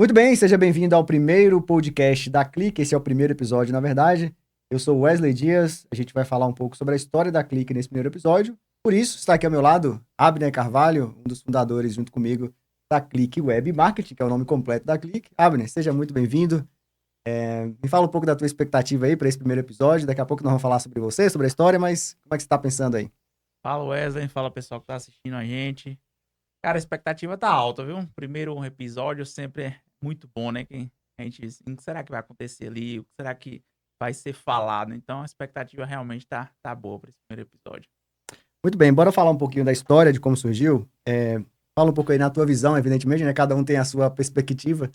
Muito bem, seja bem-vindo ao primeiro podcast da Clique. Esse é o primeiro episódio, na verdade. Eu sou Wesley Dias. A gente vai falar um pouco sobre a história da Clique nesse primeiro episódio. Por isso, está aqui ao meu lado Abner Carvalho, um dos fundadores, junto comigo, da Clique Web Marketing, que é o nome completo da Clique. Abner, seja muito bem-vindo. Me fala um pouco da tua expectativa aí para esse primeiro episódio. Daqui a pouco nós vamos falar sobre você, sobre a história, mas como é que você está pensando aí? Fala Wesley, fala pessoal que tá assistindo a gente. Cara, a expectativa tá alta, viu? Primeiro episódio sempre é muito bom, né? Que a gente, o que será que vai acontecer ali? O que será que vai ser falado? Então a expectativa realmente tá boa para esse primeiro episódio. Muito bem, bora falar um pouquinho da história, de como surgiu. Fala um pouco aí na tua visão, evidentemente, né? Cada um tem a sua perspectiva,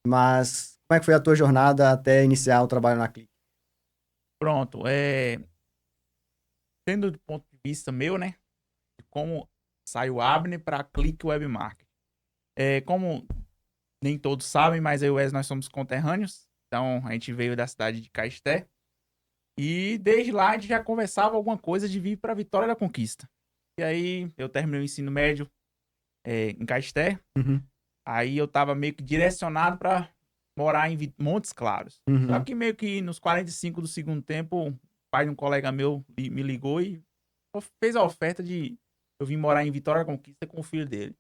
mas como é que foi a tua jornada até iniciar o trabalho na Clique? Pronto, tendo do ponto de vista meu, né? De como saiu o Abner para Clique Web Marketing. Como nem todos sabem, mas eu e o Wesley nós somos conterrâneos. Então a gente veio da cidade de Caeté. E desde lá a gente já conversava alguma coisa de vir para Vitória da Conquista. E aí eu terminei o ensino médio em Caeté. Uhum, Aí eu tava meio que direcionado para morar em Montes Claros. Só uhum, que meio que nos 45 do segundo tempo, o pai de um colega meu me ligou e fez a oferta de eu vir morar em Vitória da Conquista com o filho dele.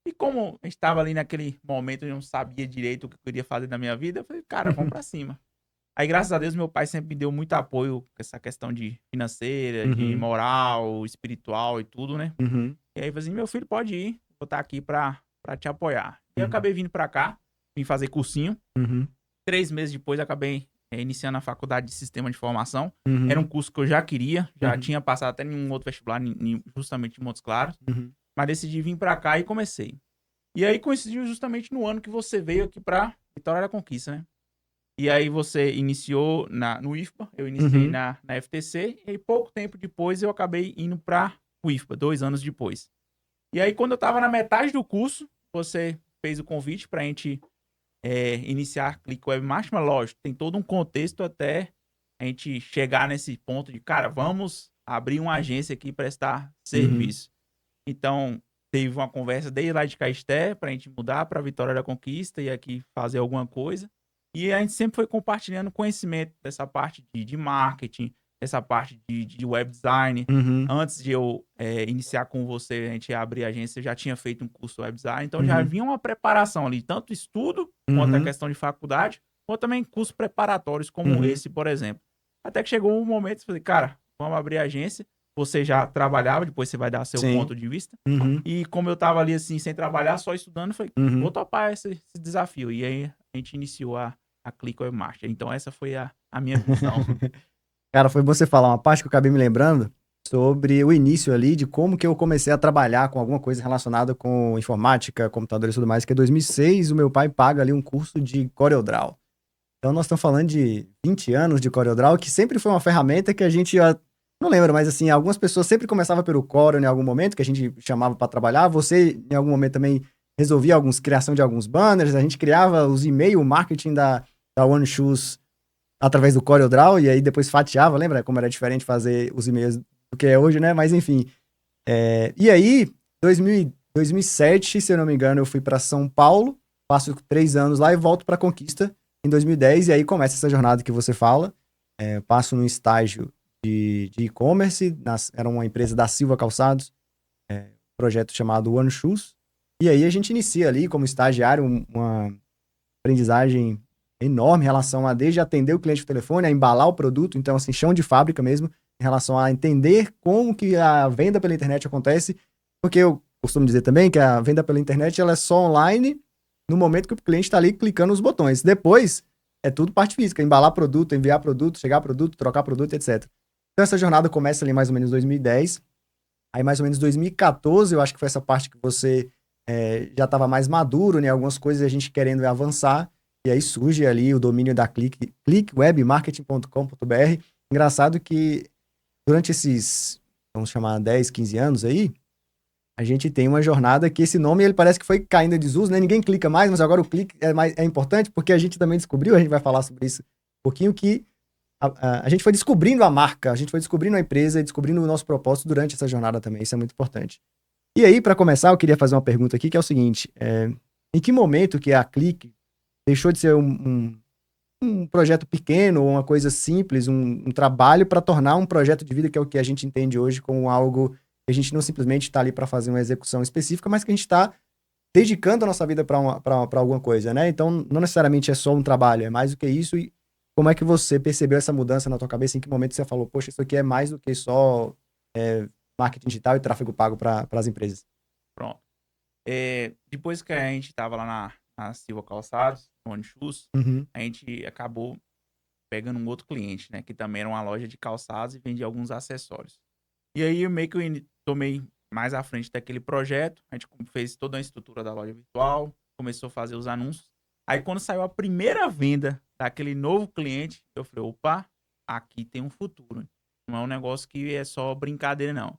E como a gente tava ali naquele momento, eu não sabia direito o que eu queria fazer na minha vida, eu falei, cara, vamos pra cima. Aí, graças a Deus, meu pai sempre me deu muito apoio com essa questão de financeira, de uhum, moral, espiritual e tudo, né? uhum, E aí, eu falei assim, meu filho, pode ir, vou estar aqui pra te apoiar. E eu uhum, acabei vindo pra cá, vim fazer cursinho. uhum, 3 meses depois, acabei iniciando a faculdade de Sistema de Informação. Era um uhum, curso que eu já queria, já uhum, tinha passado até em um outro vestibular, justamente em Montes Claros. uhum, Mas decidi vir pra cá e comecei. E aí coincidiu justamente no ano que você veio aqui pra Vitória da Conquista, né? E aí você iniciou no IFPA, eu iniciei uhum, na FTC, e aí pouco tempo depois eu acabei indo para o IFPA, 2 anos depois. E aí quando eu estava na metade do curso, você fez o convite para a gente iniciar Click Web Marketing, mas lógico, tem todo um contexto até a gente chegar nesse ponto de, cara, vamos abrir uma agência aqui para prestar uhum, serviço. Então, teve uma conversa desde lá de Caeté para a gente mudar para Vitória da Conquista e aqui fazer alguma coisa. E a gente sempre foi compartilhando conhecimento dessa parte de marketing, dessa parte de web design. uhum, Antes de eu iniciar com você, a gente abrir a agência, eu já tinha feito um curso web design, então já uhum, havia uma preparação ali, tanto estudo quanto a uhum, questão de faculdade, quanto também cursos preparatórios como uhum. esse, por exemplo. Até que chegou um momento que eu falei, cara, vamos abrir a agência. Você já trabalhava, depois você vai dar seu Sim. ponto de vista. Uhum, E como eu tava ali assim, sem trabalhar, só estudando, eu falei, vou uhum. topar esse desafio. E aí a gente iniciou a Click Web Marketing. Então essa foi a minha visão. Cara, foi bom você falar uma parte que eu acabei me lembrando sobre o início ali de como que eu comecei a trabalhar com alguma coisa relacionada com informática, computadores e tudo mais, que em 2006 o meu pai paga ali um curso de CorelDRAW. Então nós estamos falando de 20 anos de CorelDRAW, que sempre foi uma ferramenta que a gente, não lembro, mas assim, algumas pessoas sempre começavam pelo Corel em algum momento, que a gente chamava para trabalhar. Você, em algum momento, também resolvia criação de alguns banners, a gente criava os e-mail marketing da OneShoes através do CorelDRAW, e aí depois fatiava, lembra como era diferente fazer os e-mails do que é hoje, né? Mas enfim. E aí, 2007, se eu não me engano, eu fui para São Paulo, passo 3 anos lá e volto para Conquista em 2010, e aí começa essa jornada que você fala. Passo num estágio de e-commerce, era uma empresa da Silva Calçados, projeto chamado One Shoes, e aí a gente inicia ali como estagiário uma aprendizagem enorme em relação a desde atender o cliente por telefone, a embalar o produto, então assim, chão de fábrica mesmo, em relação a entender como que a venda pela internet acontece, porque eu costumo dizer também que a venda pela internet ela é só online no momento que o cliente está ali clicando os botões. Depois, é tudo parte física, embalar produto, enviar produto, chegar produto, trocar produto, etc. Então essa jornada começa ali mais ou menos em 2010, aí mais ou menos 2014, eu acho que foi essa parte que você já estava mais maduro, né? Algumas coisas a gente querendo avançar, e aí surge ali o domínio da clickwebmarketing.com.br. Engraçado que durante esses, vamos chamar 10, 15 anos aí, a gente tem uma jornada que esse nome ele parece que foi caindo em desuso, né? Ninguém clica mais, mas agora o clique é importante porque a gente também descobriu, a gente vai falar sobre isso um pouquinho, que a gente foi descobrindo a marca, a gente foi descobrindo a empresa e descobrindo o nosso propósito durante essa jornada também, isso é muito importante. E aí, para começar, eu queria fazer uma pergunta aqui, que é o seguinte, em que momento que a Clique deixou de ser um projeto pequeno, ou uma coisa simples, um trabalho para tornar um projeto de vida, que é o que a gente entende hoje como algo que a gente não simplesmente está ali para fazer uma execução específica, mas que a gente está dedicando a nossa vida para alguma coisa, né? Então, não necessariamente é só um trabalho, é mais do que isso. E como é que você percebeu essa mudança na tua cabeça? Em que momento você falou, poxa, isso aqui é mais do que só marketing digital e tráfego pago para as empresas? Pronto. Depois que a gente tava lá na Silva Calçados, no OneShoes, Uhum, a gente acabou pegando um outro cliente, né? Que também era uma loja de calçados e vendia alguns acessórios. E aí eu meio que tomei mais à frente daquele projeto. A gente fez toda a estrutura da loja virtual, começou a fazer os anúncios. Aí quando saiu a primeira venda daquele novo cliente, eu falei, opa, aqui tem um futuro. Não é um negócio que é só brincadeira, não.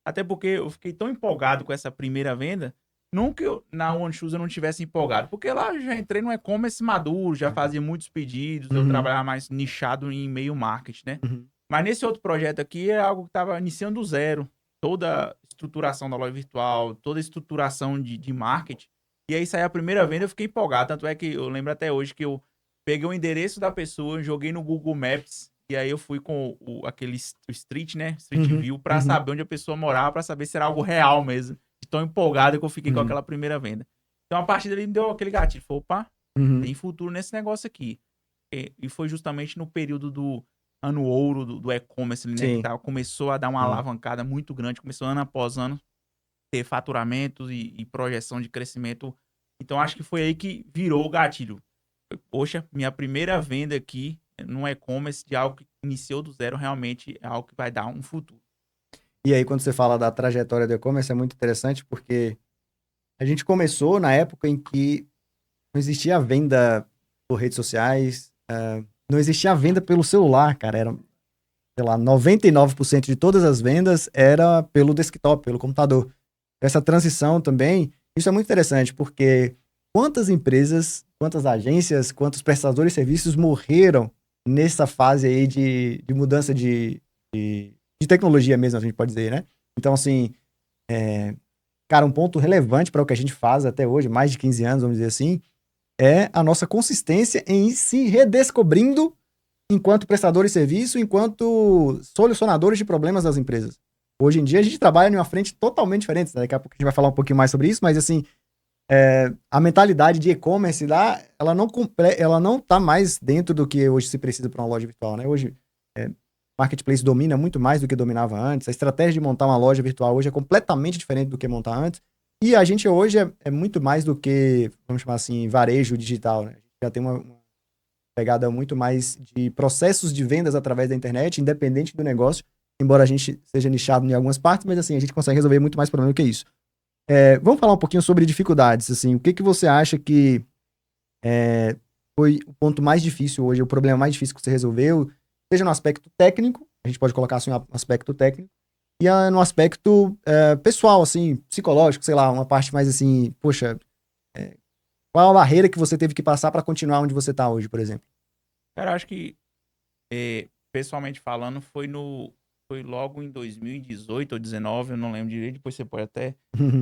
Até porque eu fiquei tão empolgado com essa primeira venda, nunca na OneShoes eu não tivesse empolgado. Porque lá eu já entrei no e-commerce maduro, já fazia muitos pedidos, eu uhum, trabalhava mais nichado em e-mail marketing, né? uhum, Mas nesse outro projeto aqui é algo que estava iniciando do zero. Toda a estruturação da loja virtual, toda a estruturação de marketing. E aí saiu a primeira venda, eu fiquei empolgado. Tanto é que eu lembro até hoje que eu peguei o endereço da pessoa, joguei no Google Maps. E aí eu fui com aquele Street, né? Street uhum, View, pra uhum, saber onde a pessoa morava, pra saber se era algo real mesmo. De tão empolgado que eu fiquei com uhum, aquela primeira venda. Então a partir dali me deu aquele gatilho. Falei, opa, uhum. tem futuro nesse negócio aqui. E foi justamente no período do ano ouro do e-commerce, né? Que Sim, começou a dar uma sim. alavancada muito grande, começou ano após ano ter faturamentos e projeção de crescimento. Então acho que foi aí que virou o gatilho. Poxa, minha primeira venda aqui no e-commerce de algo que iniciou do zero realmente é algo que vai dar um futuro. E aí, quando você fala da trajetória do e-commerce, é muito interessante porque a gente começou na época em que não existia venda por redes sociais, não existia venda pelo celular, cara. Era, sei lá, 99% de todas as vendas era pelo desktop, pelo computador. Essa transição também, isso é muito interessante, porque quantas empresas, quantas agências, quantos prestadores de serviços morreram nessa fase aí de mudança de tecnologia mesmo, a gente pode dizer, né? Então, assim, cara, um ponto relevante para o que a gente faz até hoje, mais de 15 anos, vamos dizer assim, é a nossa consistência em se redescobrindo enquanto prestadores de serviço, enquanto solucionadores de problemas das empresas. Hoje em dia a gente trabalha em uma frente totalmente diferente, né? Daqui a pouco a gente vai falar um pouquinho mais sobre isso, mas assim, a mentalidade de e-commerce lá, ela não tá mais dentro do que hoje se precisa para uma loja virtual, né? Hoje, marketplace domina muito mais do que dominava antes, a estratégia de montar uma loja virtual hoje é completamente diferente do que montar antes, e a gente hoje é muito mais do que, vamos chamar assim, varejo digital, né? A gente já tem uma pegada muito mais de processos de vendas através da internet, independente do negócio, embora a gente seja nichado em algumas partes, mas assim, a gente consegue resolver muito mais problema do que isso. Vamos falar um pouquinho sobre dificuldades, assim, o que que você acha que foi o ponto mais difícil hoje, o problema mais difícil que você resolveu, seja no aspecto técnico, a gente pode colocar assim um aspecto técnico, e no aspecto pessoal, assim, psicológico, sei lá, uma parte mais assim, poxa, qual a barreira que você teve que passar para continuar onde você está hoje, por exemplo? Cara, eu acho que, pessoalmente falando, foi logo em 2018 ou 2019, eu não lembro direito, depois você pode até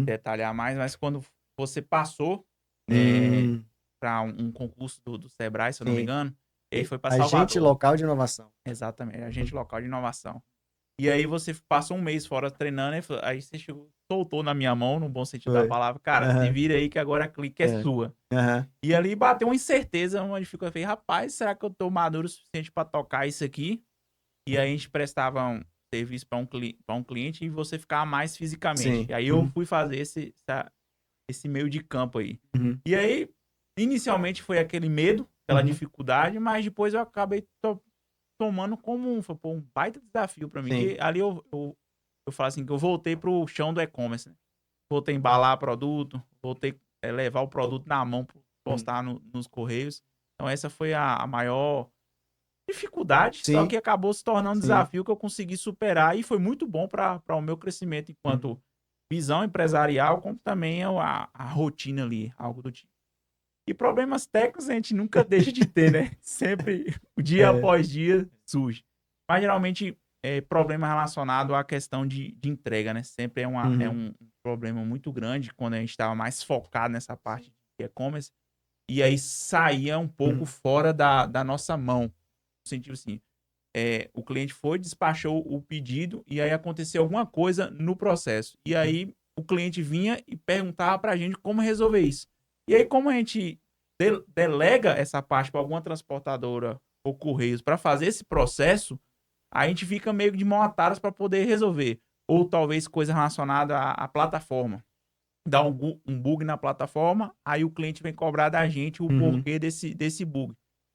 detalhar mais, mas quando você passou Hum, para um concurso do Sebrae, se eu não me sim. engano, e aí foi para Agente Salvador. local de inovação. Exatamente, agente local de inovação. E aí você passou um mês fora treinando, aí você chegou, soltou na minha mão, no bom sentido da Foi. palavra, cara, se Aham. vira aí que agora a clique é É. sua. Aham. E ali bateu uma incerteza, uma dificuldade. Eu falei, rapaz, será que eu tô maduro o suficiente para tocar isso aqui? E aí a gente prestava um serviço para um cliente e você ficava mais fisicamente. Sim. E aí eu Uhum. fui fazer esse meio de campo aí. Uhum. E aí, inicialmente foi aquele medo, aquela Uhum. dificuldade, mas depois eu acabei tomando como um baita desafio para mim. Sim. Que ali eu falo assim, que eu voltei pro chão do e-commerce, né? Voltei a embalar produto, voltei a levar o produto na mão, Uhum. postar nos correios. Então essa foi a maior dificuldade, só Sim. que acabou se tornando um Sim. desafio que eu consegui superar e foi muito bom para o meu crescimento Uhum. enquanto visão empresarial, como também a rotina ali, algo do tipo. E problemas técnicos a gente nunca deixa de ter, né? Sempre, dia É. após dia, surge. Mas geralmente problema relacionado à questão de entrega, né? Sempre é Uhum. um problema muito grande quando a gente estava mais focado nessa parte de e-commerce. e aí saía um pouco fora da nossa mão. No sentido assim, o cliente foi, despachou o pedido e aí aconteceu alguma coisa no processo. E aí o cliente vinha e perguntava pra gente como resolver isso. E aí, como a gente delega essa parte para alguma transportadora ou correios para fazer esse processo, a gente fica meio de mão atadas para poder resolver. Ou talvez coisa relacionada à plataforma. Dá um bug na plataforma, aí o cliente vem cobrar da gente o porquê desse bug.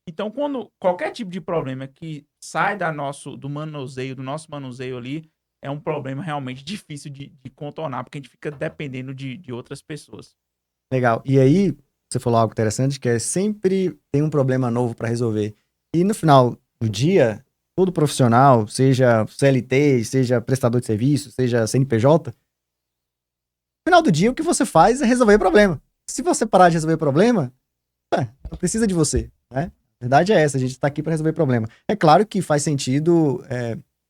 Então, quando qualquer tipo de problema que sai do nosso manuseio ali, é um problema realmente difícil de contornar, porque a gente fica dependendo de outras pessoas. Legal. E aí, você falou algo interessante, que é sempre tem um problema novo para resolver. E no final do dia, todo profissional, seja CLT, seja prestador de serviço, seja CNPJ, no final do dia o que você faz é resolver problema. Se você parar de resolver problema, não precisa de você, né? A verdade é essa, a gente está aqui para resolver problema. É claro que faz sentido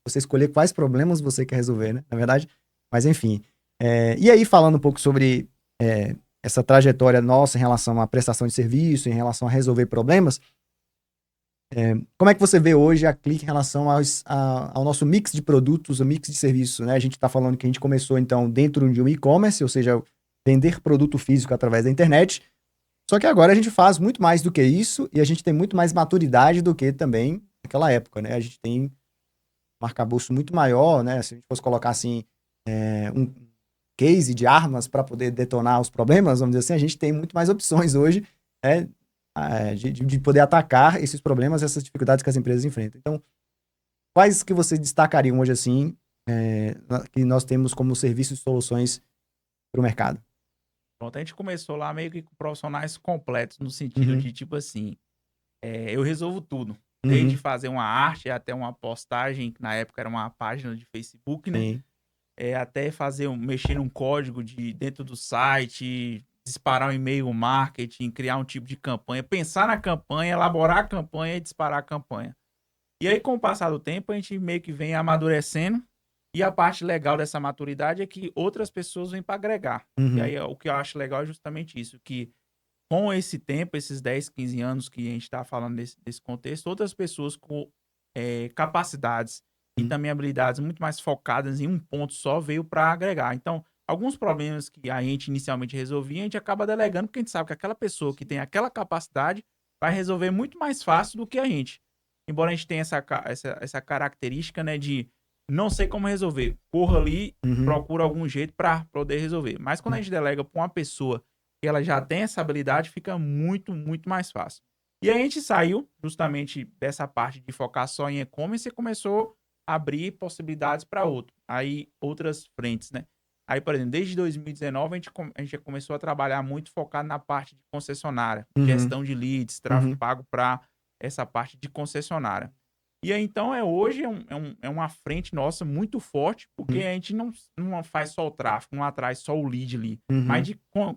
você escolher quais problemas você quer resolver, né? Na verdade, mas enfim. E aí, falando um pouco sobre essa trajetória nossa em relação à prestação de serviço, em relação a resolver problemas, como é que você vê hoje a Click em relação ao nosso mix de produtos, o mix de serviços, né? A gente está falando que a gente começou, então, dentro de um e-commerce, ou seja, vender produto físico através da internet, só que agora a gente faz muito mais do que isso e a gente tem muito mais maturidade do que também naquela época, né? A gente tem um arcabouço muito maior, né? Se a gente fosse colocar, assim, um case de armas para poder detonar os problemas, vamos dizer assim, a gente tem muito mais opções hoje de poder atacar esses problemas, essas dificuldades que as empresas enfrentam. Então, quais que você destacariam hoje, assim, que nós temos como serviços e soluções para o mercado? Pronto, a gente começou lá meio que com profissionais completos, no sentido de, tipo assim, eu resolvo tudo. Desde fazer uma arte até uma postagem, que na época era uma página de Facebook, né? Sim. Até mexer num código dentro do site, disparar um e-mail marketing, criar um tipo de campanha, pensar na campanha, elaborar a campanha e disparar a campanha. E aí, com o passar do tempo, a gente meio que vem amadurecendo. E a parte legal dessa maturidade é que outras pessoas vêm para agregar. E aí, o que eu acho legal é justamente isso, que com esse tempo, esses 10, 15 anos que a gente está falando desse contexto, outras pessoas com capacidades e também habilidades muito mais focadas em um ponto só veio para agregar. Então, alguns problemas que a gente inicialmente resolvia, a gente acaba delegando, porque a gente sabe que aquela pessoa que tem aquela capacidade vai resolver muito mais fácil do que a gente. Embora a gente tenha essa característica, né, de não sei como resolver, corra ali, procura algum jeito para poder resolver. Mas quando a gente delega para uma pessoa que ela já tem essa habilidade, fica muito, muito mais fácil. E aí a gente saiu justamente dessa parte de focar só em e-commerce e começou a abrir possibilidades para outras frentes, né? Aí, por exemplo, desde 2019 a gente já começou a trabalhar muito focado na parte de concessionária, gestão de leads, tráfego pago para essa parte de concessionária. E aí, então, hoje é uma frente nossa muito forte, porque a gente não faz só o tráfego, não atrai só o lead ali, mas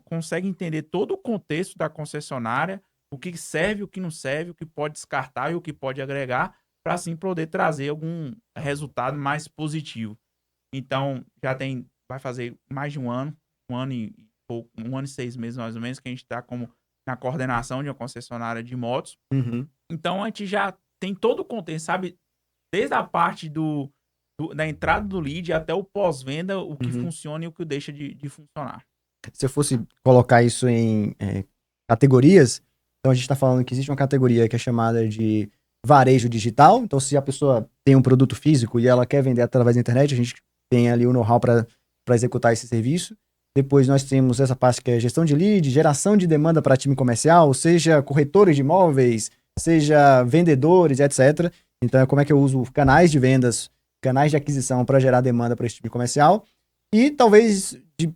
consegue entender todo o contexto da concessionária, o que serve, o que não serve, o que pode descartar e o que pode agregar, para assim poder trazer algum resultado mais positivo. Então, vai fazer mais de um ano e pouco, 1 ano e 6 meses mais ou menos, que a gente está na coordenação de uma concessionária de motos. Então, a gente já tem todo o contexto, sabe? Desde a parte da entrada do lead até o pós-venda, o que funciona e o que deixa de funcionar. Se eu fosse colocar isso em categorias, então a gente está falando que existe uma categoria que é chamada de varejo digital. Então, se a pessoa tem um produto físico e ela quer vender através da internet, a gente tem ali o know-how para executar esse serviço. Depois nós temos essa parte que é gestão de lead, geração de demanda para time comercial, seja corretores de imóveis, seja vendedores, etc. Então, é como é que eu uso canais de vendas, canais de aquisição para gerar demanda para esse time comercial. E talvez de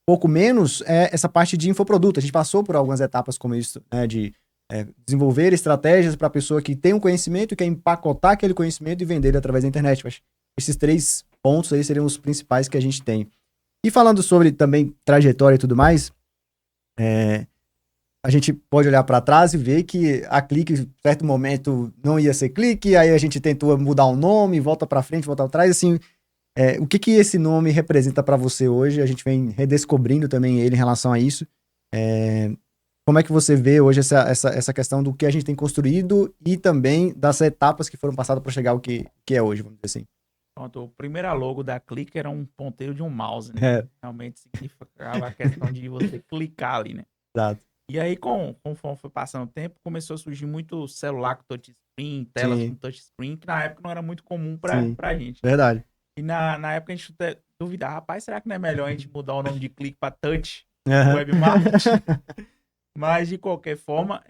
pouco menos essa parte de infoproduto. A gente passou por algumas etapas como isso, né, de desenvolver estratégias para a pessoa que tem um conhecimento e quer empacotar aquele conhecimento e vender ele através da internet. Mas esses 3 pontos aí seriam os principais que a gente tem. E falando sobre também trajetória e tudo mais, a gente pode olhar para trás e ver que a Click, em certo momento, não ia ser Click, aí a gente tentou mudar o nome, volta para frente, volta atrás, assim, o que esse nome representa para você hoje? A gente vem redescobrindo também ele em relação a isso. como é que você vê hoje essa questão do que a gente tem construído e também das etapas que foram passadas para chegar ao que é hoje, vamos dizer assim? Pronto, o primeiro logo da Click era um ponteiro de um mouse, né? É, Realmente significava a questão de você clicar ali, né? exato. E aí, conforme foi passando o tempo, começou a surgir muito celular com touchscreen, telas com Sim, touchscreen, que na época não era muito comum sim, pra gente. verdade. E na época a gente até duvidava, rapaz, será que não é melhor a gente mudar o nome de Click para Touch Aham. Web Marketing? Mas, de qualquer forma,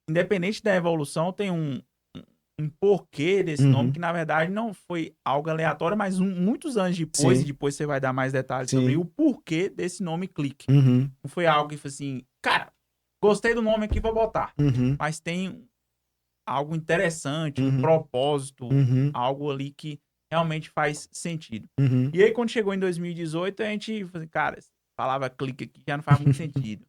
independente da evolução, tem um porquê desse nome, Uhum, que na verdade não foi algo aleatório, mas muitos anos depois, e sim, depois você vai dar mais detalhes sobre sim. o porquê desse nome Click. Uhum, Não foi algo que foi assim, cara, gostei do nome aqui, vou botar. uhum, Mas tem algo interessante, um uhum, propósito, uhum, algo ali que realmente faz sentido. uhum. E aí, quando chegou em 2018, a gente falou assim, cara, essa palavra clique aqui já não faz muito sentido.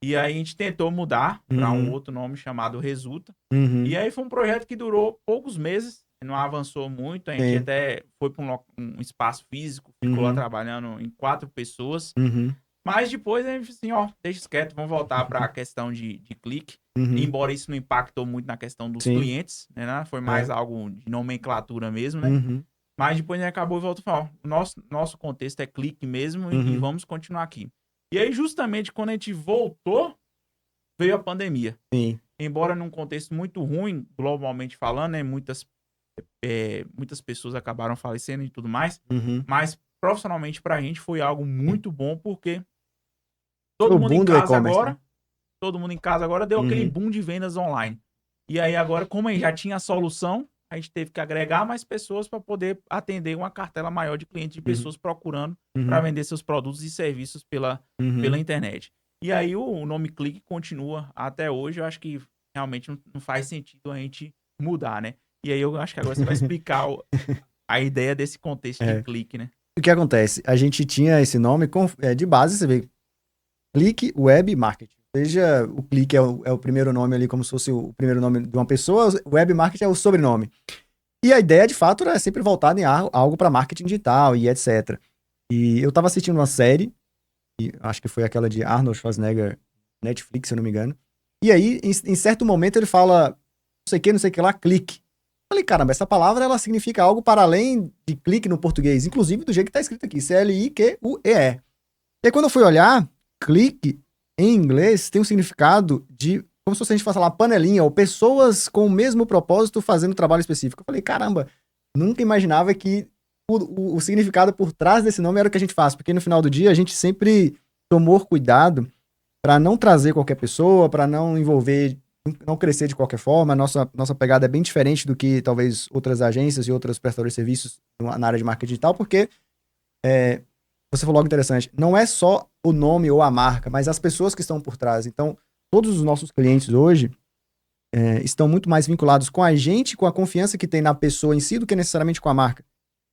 E aí a gente tentou mudar para um Uhum, outro nome chamado Resulta. E uhum, aí foi um projeto que durou poucos meses, não avançou muito. A gente sim, até foi para um espaço físico, ficou lá uhum, trabalhando em 4 pessoas. uhum, Mas depois a gente assim, ó, deixa isso quieto, vamos voltar para a questão de clique. uhum, Embora isso não impactou muito na questão dos sim, clientes, né? Foi mais é, algo de nomenclatura mesmo, né? uhum, Mas depois a gente acabou e voltou a falar, ó, o nosso contexto é clique mesmo e uhum, vamos continuar aqui. E aí, justamente quando a gente voltou, veio a pandemia. sim, Embora num contexto muito ruim, globalmente falando, né? Muitas pessoas acabaram falecendo e tudo mais. uhum. Mas profissionalmente pra gente foi algo muito bom, porque Foi todo o mundo em boom do casa e-commerce, né? agora, todo mundo em casa agora deu aquele Uhum, boom de vendas online. E aí agora, como a gente já tinha a solução, a gente teve que agregar mais pessoas para poder atender uma cartela maior de clientes, de uhum, pessoas procurando para uhum, vender seus produtos e serviços pela uhum. internet. E aí o nome Clique continua até hoje. Eu acho que realmente não faz sentido a gente mudar, né? E aí eu acho que agora você vai explicar a ideia desse contexto de É. clique, né? O que acontece? A gente tinha esse nome de base, você vê, Clique Web Marketing. Seja o Clique é o primeiro nome ali, como se fosse o primeiro nome de uma pessoa, o Web Marketing é o sobrenome. E a ideia, de fato, era sempre voltada em algo para marketing digital e etc. E eu tava assistindo uma série, e acho que foi aquela de Arnold Schwarzenegger, Netflix, se eu não me engano. E aí, em certo momento, ele fala, não sei o que lá, clique. Eu falei, caramba, essa palavra ela significa algo para além de clique no português, inclusive do jeito que tá escrito aqui, C-L-I-Q-U-E-E. E aí, quando eu fui olhar, clique em inglês tem um significado de como se fosse a gente fosse lá, panelinha, ou pessoas com o mesmo propósito fazendo trabalho específico. Eu falei, caramba, nunca imaginava que o significado por trás desse nome era o que a gente faz, porque no final do dia a gente sempre tomou cuidado para não trazer qualquer pessoa, para não envolver, não crescer de qualquer forma. Nossa pegada é bem diferente do que talvez outras agências e outros prestadores de serviços na área de marketing digital, porque você falou algo interessante. Não é só o nome ou a marca, mas as pessoas que estão por trás. Então, todos os nossos clientes hoje estão muito mais vinculados com a gente, com a confiança que tem na pessoa em si, do que necessariamente com a marca.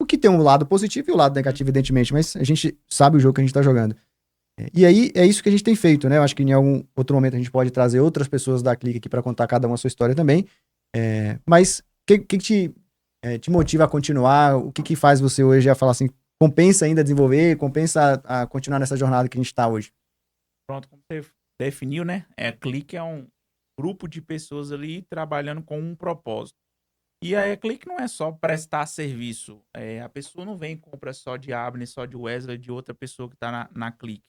O que tem um lado positivo e o lado negativo, evidentemente, mas a gente sabe o jogo que a gente está jogando. E aí, é isso que a gente tem feito, né? Eu acho que em algum outro momento a gente pode trazer outras pessoas da Clique aqui para contar cada uma a sua história também. Mas o que te motiva a continuar? O que faz você hoje a falar assim, compensa ainda desenvolver, compensa a continuar nessa jornada que a gente está hoje? Pronto, como você definiu, né? Clique é um grupo de pessoas ali trabalhando com um propósito. E a Clique não é só prestar serviço. A pessoa não vem e compra só de Abner, só de Wesley, de outra pessoa que está na Clique.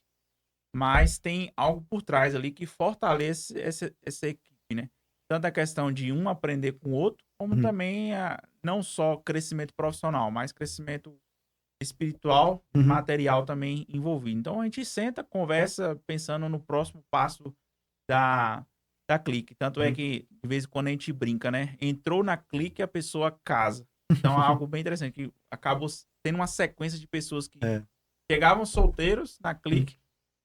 Mas tem algo por trás ali que fortalece essa equipe, né? Tanto a questão de um aprender com o outro, como Uhum, também não só crescimento profissional, mas crescimento espiritual e uhum, material também envolvido. Então a gente senta, conversa, pensando no próximo passo da, da Clique. Tanto é uhum. que, de vez em quando, a gente brinca, né? Entrou na Clique, a pessoa casa. Então é algo bem interessante, que acabou tendo uma sequência de pessoas que É. chegavam solteiros na Uhum, Clique,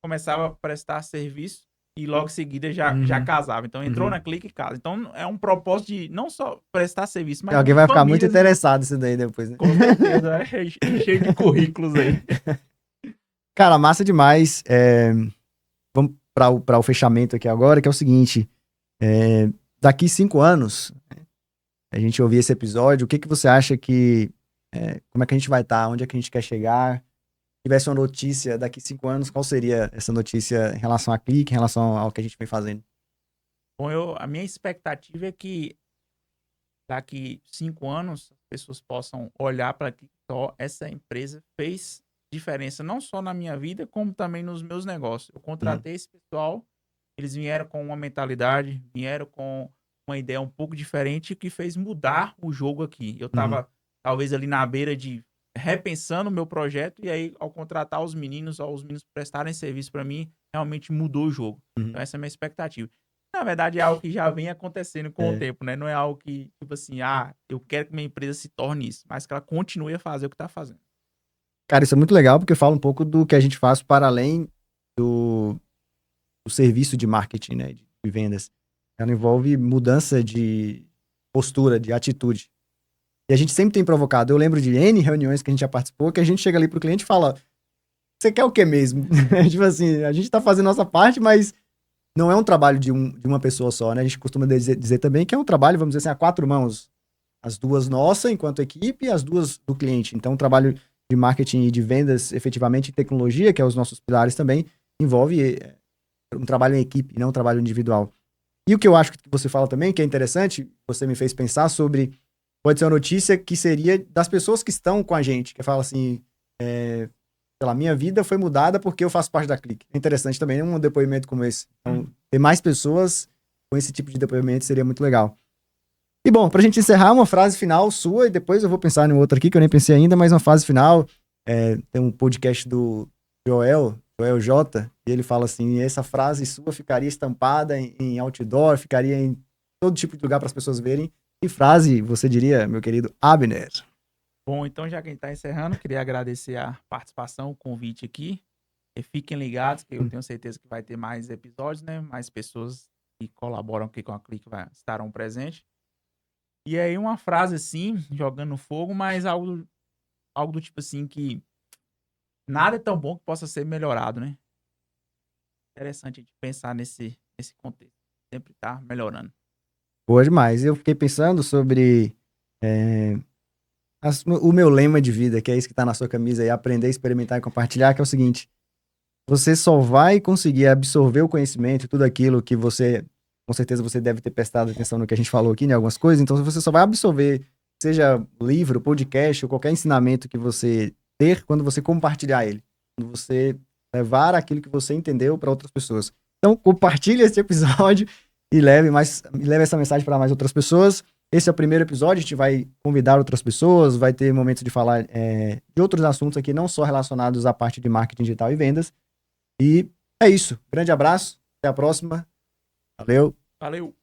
começavam a prestar serviço e logo em seguida já uhum, casava. Então entrou uhum. na Clique e casa. Então é um propósito de não só prestar serviço, mas Alguém de vai ficar muito famílias, interessado nisso daí depois, né? com certeza. Cheio de currículos aí. Cara, massa demais. Vamos para o fechamento aqui agora, que é o seguinte: daqui 5 anos, a gente ouvir esse episódio, o que você acha que. Como é que a gente vai estar? Onde é que a gente quer chegar? O tivesse uma notícia daqui 5 anos, qual seria essa notícia em relação a clique, em relação ao que a gente vem fazendo? Bom, a minha expectativa é que daqui 5 anos as pessoas possam olhar para que só essa empresa fez diferença não só na minha vida, como também nos meus negócios. Eu contratei esse pessoal, eles vieram com uma mentalidade, vieram com uma ideia um pouco diferente que fez mudar o jogo aqui. Eu estava talvez ali na beira de repensando o meu projeto e aí ao contratar os meninos prestarem serviço para mim, realmente mudou o jogo. Então essa é a minha expectativa. Na verdade, é algo que já vem acontecendo com o tempo, né? Não é algo que, tipo assim, eu quero que minha empresa se torne isso, mas que ela continue a fazer o que tá fazendo. Cara, isso é muito legal porque fala um pouco do que a gente faz para além do serviço de marketing, né? De vendas. Ela envolve mudança de postura, de atitude. E a gente sempre tem provocado. Eu lembro de N reuniões que a gente já participou, que a gente chega ali pro cliente e fala: você quer o que mesmo? Tipo assim, a gente tá fazendo nossa parte, mas não é um trabalho de uma pessoa só, né? A gente costuma dizer também que é um trabalho, vamos dizer assim, a 4 mãos. As 2 nossa, enquanto equipe, e as 2 do cliente. Então, o trabalho de marketing e de vendas, efetivamente, em tecnologia, que é os nossos pilares também, envolve um trabalho em equipe, não um trabalho individual. E o que eu acho que você fala também, que é interessante, você me fez pensar sobre, pode ser uma notícia que seria das pessoas que estão com a gente, que fala assim, pela minha vida foi mudada porque eu faço parte da Clique. É interessante também, um depoimento como esse. Então, ter mais pessoas com esse tipo de depoimento seria muito legal. E bom, pra gente encerrar, uma frase final sua, e depois eu vou pensar em outra aqui, que eu nem pensei ainda, mas uma frase final. Tem um podcast do Joel J, e ele fala assim, essa frase sua ficaria estampada em outdoor, ficaria em todo tipo de lugar para as pessoas verem. Que frase você diria, meu querido Abner? Bom, então já que a gente tá encerrando, queria agradecer a participação, o convite aqui. E fiquem ligados, que eu tenho certeza que vai ter mais episódios, né? Mais pessoas que colaboram aqui com a Clique estarão presentes. E aí uma frase assim, jogando no fogo, mas algo do tipo assim que nada é tão bom que possa ser melhorado, né? Interessante a gente pensar nesse contexto. Sempre tá melhorando. Boa demais. Eu fiquei pensando sobre o meu lema de vida, que é isso que tá na sua camisa aí, aprender, experimentar e compartilhar, que é o seguinte: você só vai conseguir absorver o conhecimento, tudo aquilo que você, com certeza você deve ter prestado atenção no que a gente falou aqui, né, algumas coisas, então você só vai absorver, seja livro, podcast ou qualquer ensinamento que você ter, quando você compartilhar ele, quando você levar aquilo que você entendeu para outras pessoas. Então, compartilhe esse episódio e leve essa mensagem para mais outras pessoas. Esse é o primeiro episódio, a gente vai convidar outras pessoas, vai ter momentos de falar de outros assuntos aqui, não só relacionados à parte de marketing digital e vendas. E é isso. Grande abraço. Até a próxima. Valeu. Valeu.